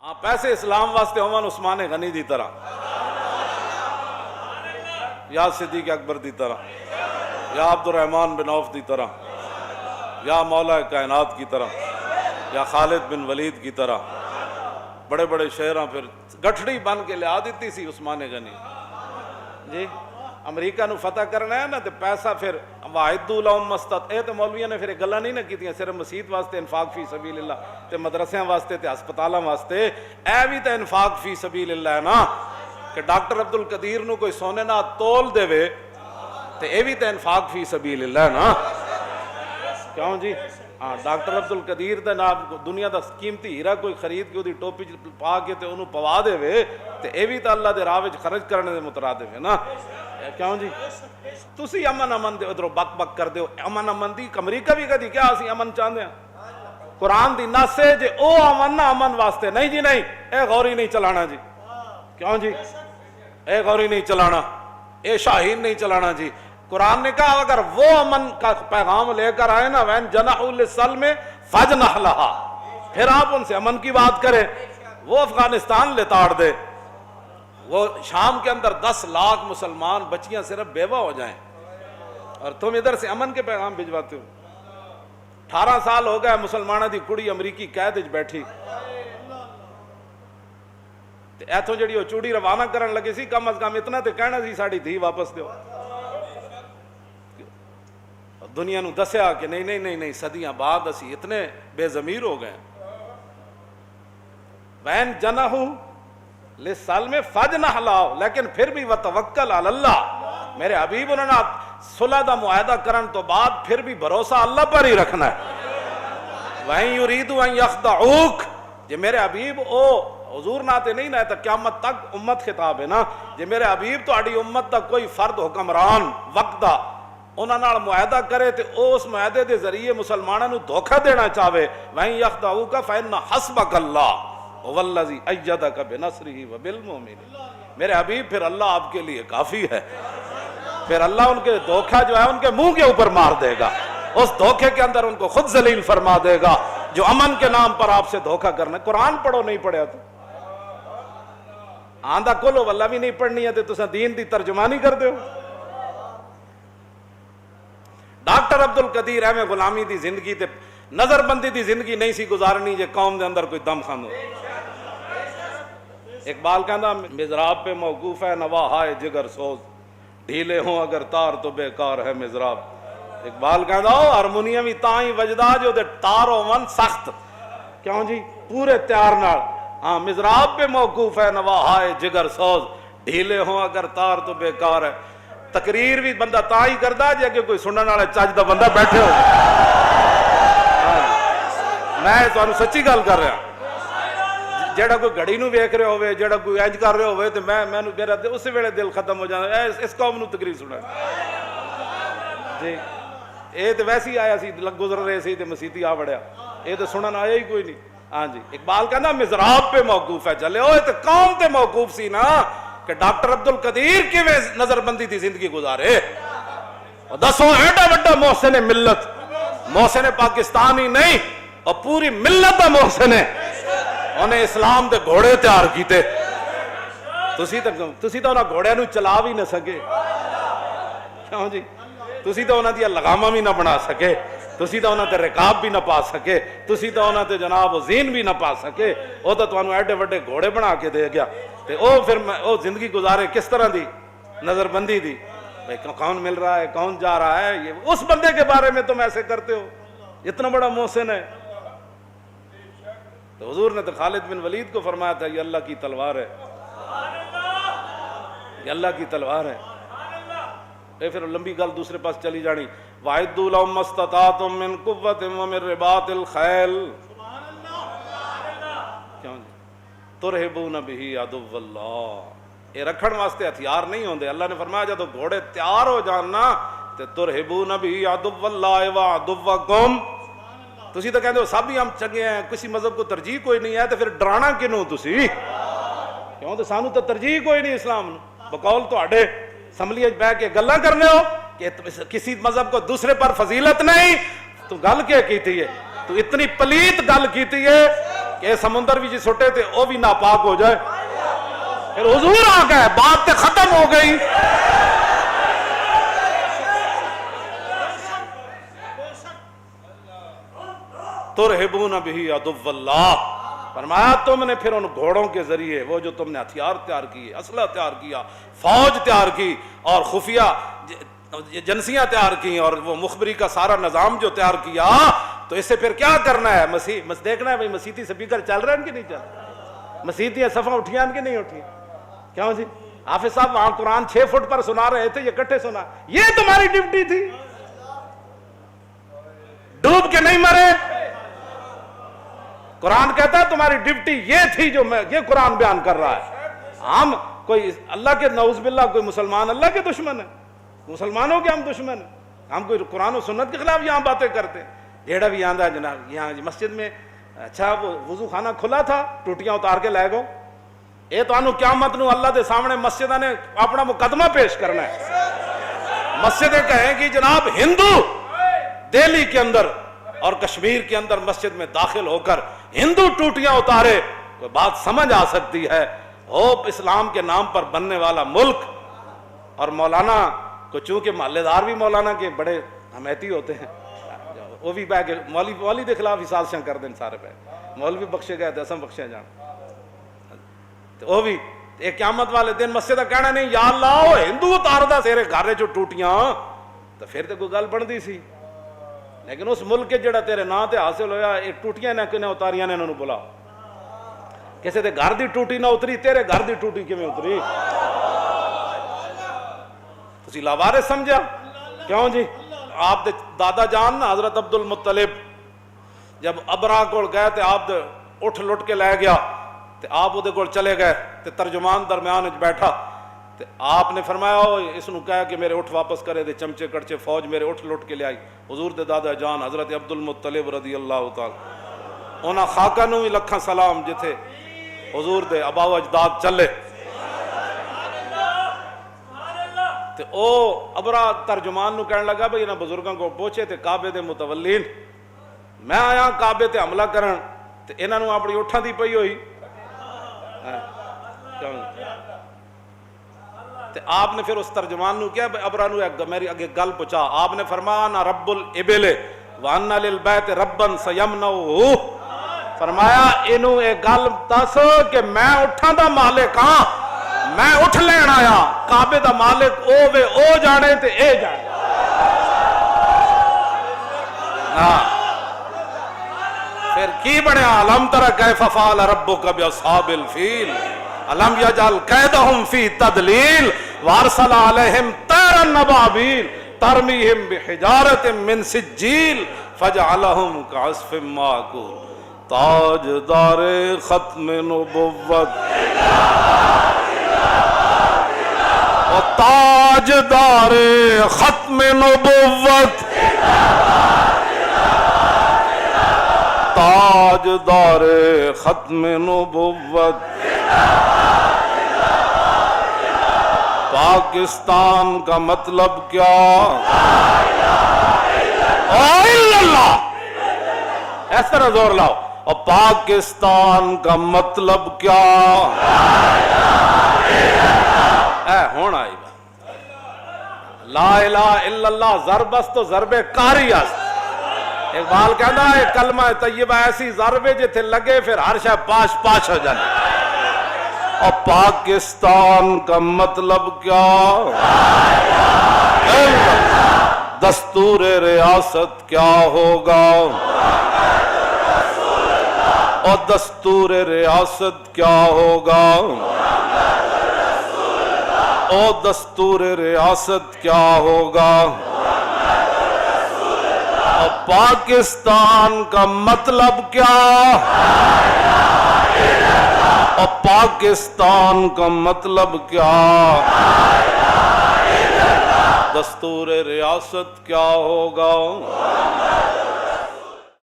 ہاں پیسے اسلام واسطے ہوون عثمان غنی دی طرح یا صدیق اکبر دی طرح یا عبد الرحمن بن عوف دی طرح یا مولا کائنات کی طرح یا خالد بن ولید کی طرح بڑے بڑے شہراں پھر گٹھڑی بن کے لیا دیتی سی عثمان غنی جی امریکہ نو فتح کرنا ہے نا تو پیسہ پھر واحد لهم مستط اے تو مولویوں نے پھر گلاں نہیں نہ کیتیاں صرف مسجد واسطے انفاق فی سبیل اللہ تے مدرسیاں واسطے تے ہسپتالاں واسطے اے بھی تے انفاق فی سبیل اللہ ہے نا کہ ڈاکٹر عبد القدیر نو کوئی سونے نہ تول دے وے تے اے بھی تے انفاق فی سبیل اللہ ہے نا کیوں جی ہاں ڈاکٹر عبد القدیر دا نام دنیا دا قیمتی ہیرا کوئی خرید کے اودی ٹوپی پا کے تے انہوں پوا دے وے تے اے بھی تے اللہ دے راہ وچ خرچ کرنے دے مترادف ہے نا کیوں جی تسی امن دے ادھروں بک بک کر دیو امن دی امریکہ بھی کدی کیا اسی امن چاہندے ہیں قرآن دی نص ہے جے او امن نہ امن واسطے نہیں جی نہیں اے غوری نہیں چلانا جی کیوں جی اے غوری نہیں چلانا اے شاہین نہیں چلانا جی قرآن نے کہا اگر وہ امن کا پیغام لے کر آئے نا وین جنحوا للسلم فجنح لها پھر آپ ان سے امن کی بات کریں وہ افغانستان لتاڑ دے وہ شام کے اندر 10 لاکھ مسلمان بچیاں صرف بیوہ ہو جائیں اور تم ادھر سے امن کے پیغام بھجواتے ہو 18 سال ہو گئے مسلمانہ دی کڑی امریکی قید وچ بیٹھی ایتھوں جڑی وہ چوڑی روانہ کرن لگے سی کم از کم اتنا تے کہنا سی ساڑی دھی واپس دیو دنیا نو دسیا کہ نہیں نہیں نہیں نہیں صدیاں بعد اسی اتنے بے ضمیر ہو گئے وین جنحوا للسلم فجنح لہو لیکن پھر بھی وتوکل علی اللہ میرے حبیب انہوں نے صلح دا معاہدہ کرن تو بعد پھر بھی بھروسہ اللہ پر ہی رکھنا ہے وَإِن يُرِيدُوا أَن يَخْدَعُوكَ یہ میرے حبیب او حضور ناتے نہیں نہ تک قیامت تک امت خطاب ہے نا یہ میرے حبیب تو اڑی امت تک کوئی فرد حکمران وقت دا انہاں نال معاہدہ کرے تے اس معاہدے دے ذریعے مسلمانوں نو دھوکہ دینا چاہے وَإِن يَخْدَعُوكَ فَإِنَّ حَسْبَكَ اللَّهُ هُوَ الَّذِي أَيَّدَكَ بِنَصْرِهِ وَبِالْمُؤْمِنِينَ میرے حبیب پھر اللہ آپ کے لیے کافی ہے پھر اللہ ان کے دھوکہ جو ہے ان کے منہ کے اوپر مار دے گا اس دھوکے کے اندر ان کو خود ذلیل فرما دے گا جو امن کے نام پر آپ سے دھوکہ کرنا قرآن پڑھو نہیں پڑھیا تو آندھا کولو واللہ بھی نہیں پڑھنی ہے تو دین دی ترجمانی کر دے ہو ڈاکٹر عبد القدیر احمد غلامی دی زندگی تے نظر بندی دی زندگی نہیں سی گزارنی جے قوم دے اندر کوئی دم خاندو اقبال کہندا مزراب پہ موقوف ہے نوا ہائے جگر سوز ڈھیلے ہوں اگر تار تو بیکار ہے مزراب اقبال کہندا ہارمونیم ہی تاں ہی وجدا جو دے تار ہون سخت کیوں جی پورے تیار نال ہاں مزراب پہ موقوف ہے نوا ہائے جگر سوز ڈھیلے ہوں اگر تار تو بیکار ہے تقریر بھی بندہ تاں ہی کردا جے کہ کوئی سنن والا چج دا بندہ بیٹھے ہو میں تانوں سچی گل کر رہا جیڑا کوئی گھڑی نو ویکھ رہے ہوئے جیڑا کوئی انج کر رہے ہوئے تے میں میرا اسی ویلے دل ختم ہو جاندا اس قوم نو تقریر سنا جی اے تے ویسے ہی آیا سی گزر رہے سی تے مسیتی آ وڑیا اے تے سنن آیا ہی کوئی نہیں ہاں جی اقبال کہندا مزراب پہ موقوف ہے چلے ہوئے تے قوم تے موقوف سی نا کہ ڈاکٹر عبد القدیر کیویں نظر بندی دی زندگی گزارے دسو ایڈا بڑا محسن ملت محسن پاکستان ہی نہیں اور پوری ملت دا محسن ہے انہیں اسلام دے گھوڑے تیار کیتے تسی تو انہاں گھوڑے نو چلا بھی نہ سکے کیوں جی تسی تو انہاں دیا لگامہ بھی نہ بنا سکے تسی تو انہاں تے رکاب بھی نہ پا سکے تسی تو انہاں تے جناب زین بھی نہ پا سکے وہ تو تانوں ایڈے وڈے گھوڑے بنا کے دے گیا تے او پھر او زندگی گزارے کس طرح دی نظر بندی دی بھئی کون مل رہا ہے کون جا رہا ہے یہ اس بندے کے بارے میں تم ایسے کرتے ہو اتنا بڑا محسن ہے تو حضور نے تو خالد بن ولید کو فرمایا تھا یہ اللہ کی تلوار ہے یہ اللہ کی تلوار ہے اے پھر لمبی گل دوسرے پاس چلی جانی وَأَعِدُّوا لَهُم مَّا اسْتَطَعْتُم مِّن قُوَّةٍ وَمِن رِّبَاطِ الْخَيْلِ کیوں جی ترہبون بِهِ عَدُوَّ اللَّهِ یہ رکھن واسطے ہتھیار نہیں ہوندے اللہ نے فرمایا جب گھوڑے تیار ہو جاننا تے ترہبون بِهِ عَدُوَّ اللَّهِ وَعَدُوَّكُمْ تسی تو کہندے ہو سب ہی ہم چنگے ہیں کسی مذہب کو ترجیح کوئی نہیں ہے تو پھر ڈرانا کینوں تسی کیوں تو سانو تو ترجیح کوئی نہیں اسلام بقول تو اڈے اسمبلی وچ بیٹھ کے گلاں کرنے ہو کہ کسی مذہب کو دوسرے پر فضیلت نہیں تو گل کیا کیتی ہے تو اتنی پلیت گل کیتی ہے کہ سمندر بھی جی سٹے تھے وہ بھی ناپاک ہو جائے. پھر حضور آ گئے, بات تے ختم ہو گئی. ترہبون بہ عدو اللہ, فرمایا تم نے پھر ان گھوڑوں کے ذریعے وہ جو تم نے ہتھیار تیار کیے, اسلحہ تیار کیا, فوج تیار کی اور خفیہ ایجنسیاں تیار کی اور وہ مخبری کا سارا نظام جو تیار کیا, تو اس سے پھر کیا کرنا ہے؟ دیکھنا ہے بھائی مسیحی سپیکر چل رہے ہیں کہ نہیں چل رہے, مسیحی صفحہ اٹھیاں کہ نہیں اٹھی. کیوں جی حافظ صاحب وہاں قرآن 6 فٹ پر سنا رہے تھے, یہ کٹھے سنا, یہ تمہاری ڈیوٹی تھی, ڈوب کے نہیں مرے. قرآن کہتا ہے تمہاری ڈیوٹی یہ تھی جو میں یہ قرآن بیان کر رہا ہے. ہم کوئی اللہ کے نعوذ باللہ کوئی مسلمان اللہ کے دشمن ہے, مسلمانوں کے ہم دشمن ہیں, ہم کوئی قرآن و سنت کے خلاف یہاں باتیں کرتے ہیں. جیڑا بھی آندہ جناب یہاں مسجد میں اچھا وہ وضو خانہ کھلا تھا, ٹوٹیاں اتار کے لے گو, اے تو انو قیامت نو اللہ دے سامنے مسجدہ نے اپنا مقدمہ پیش کرنا ہے. مسجدیں کہیں کہ جناب ہندو دہلی کے اندر اور کشمیر کے اندر مسجد میں داخل ہو کر ہندو ٹوٹیاں اتارے, کوئی بات سمجھ آ سکتی ہے؟ ہوپ اسلام کے نام پر بننے والا ملک, اور مولانا کو چونکہ محلے دار بھی مولانا کے بڑے حمیتی ہوتے ہیں, وہ بھی بہ کے مولوی دے خلاف حساسیاں کر دیں سارے پہ, مولوی بخشے گئے دسم بخشے جان, تو وہ بھی ایک قیامت والے دن مسجد کہنا نہیں یا اللہ وہ ہندو اتار دا سیرے گھر جو ٹوٹیاں, تو پھر تو کوئی گل بندی سی. لیکن اس ملک کے جڑا تیرے نا تے حاصل ہویا, ایک ٹوٹیاں نے کنے اتاریاں نے انہوں بلا, کسے دے گھر دی ٹوٹی نہ اتری, تیرے گھر دی ٹوٹی کیویں اتری؟ تسی لاوارث سمجھا؟ کیوں جی آپ دے دادا جان نا حضرت عبد المطلب جب ابرا کول گئے تے آپ دے اٹھ لٹ کے لے گیا, تے آپ دے کول چلے گئے, تے ترجمان درمیان وچ بیٹھا, تے آپ نے فرمایا اس نو کہا کہ میرے اٹھ واپس کرے دے, چمچے کڑچے فوج میرے اٹھ لٹ کے لے آئی. حضور دے دادا جان حضرت عبد المطلب رضی اللہ تعالی انہاں خاکہ نو بھی لکھاں سلام جتھے حضور دے آبا و اجداد چلے. تے او ابرا ترجمان نو کہنے لگا بھئی انہاں بزرگاں کو پوچھے تے کعبے دے متولین, میں آیا کعبے تے حملہ کرن, تے انہاں نو اپنی اٹھاں دی پئی ہوئی. تے آپ نے پھر اس ترجمان نو کیا ابرا نو میری اگے گل پوچھا, آپ نے فرمایا نا رب الابل وان للبیت ربن سیمنعہ, فرمایا اینو ایک گل دس کہ میں اٹھاں دا مالک ہاں, میں اٹھ لین آیا, کعبے دا مالک او وے او جانے تے اے جانے. پھر کی بنیا علم تر کیف فعل ربک باصحاب الفیل علم یجعل کیدہم فی تدلیل وارسل علیہم طیرا ابابیل ترمیہم بحجارۃ من سجیل فجعلہم کعصف مأکول. تاجدار ختم نبوت و تاجدار ختم نبوت, تاجدار ختم نبوت, پاکستان کا مطلب کیا؟ اللہ, اس طرح زور لاؤ. اور پاکستان کا مطلب کیا؟ ہونا آئی لا الہ الا اللہ ضربست تو ضرب کاری است. اقبال کہنا ہے کلمہ طیبہ ایسی ضربے جتھے لگے پھر ہر شے پاش پاش ہو جانے. اور پاکستان کا مطلب کیا؟ دستور ریاست کیا ہوگا؟ اور دستور ریاست کیا ہوگا؟ اور دستور ریاست کیا ہوگا؟ اور پاکستان کا مطلب کیا؟ اور پاکستان کا مطلب کیا؟ دستور ریاست کیا ہوگا؟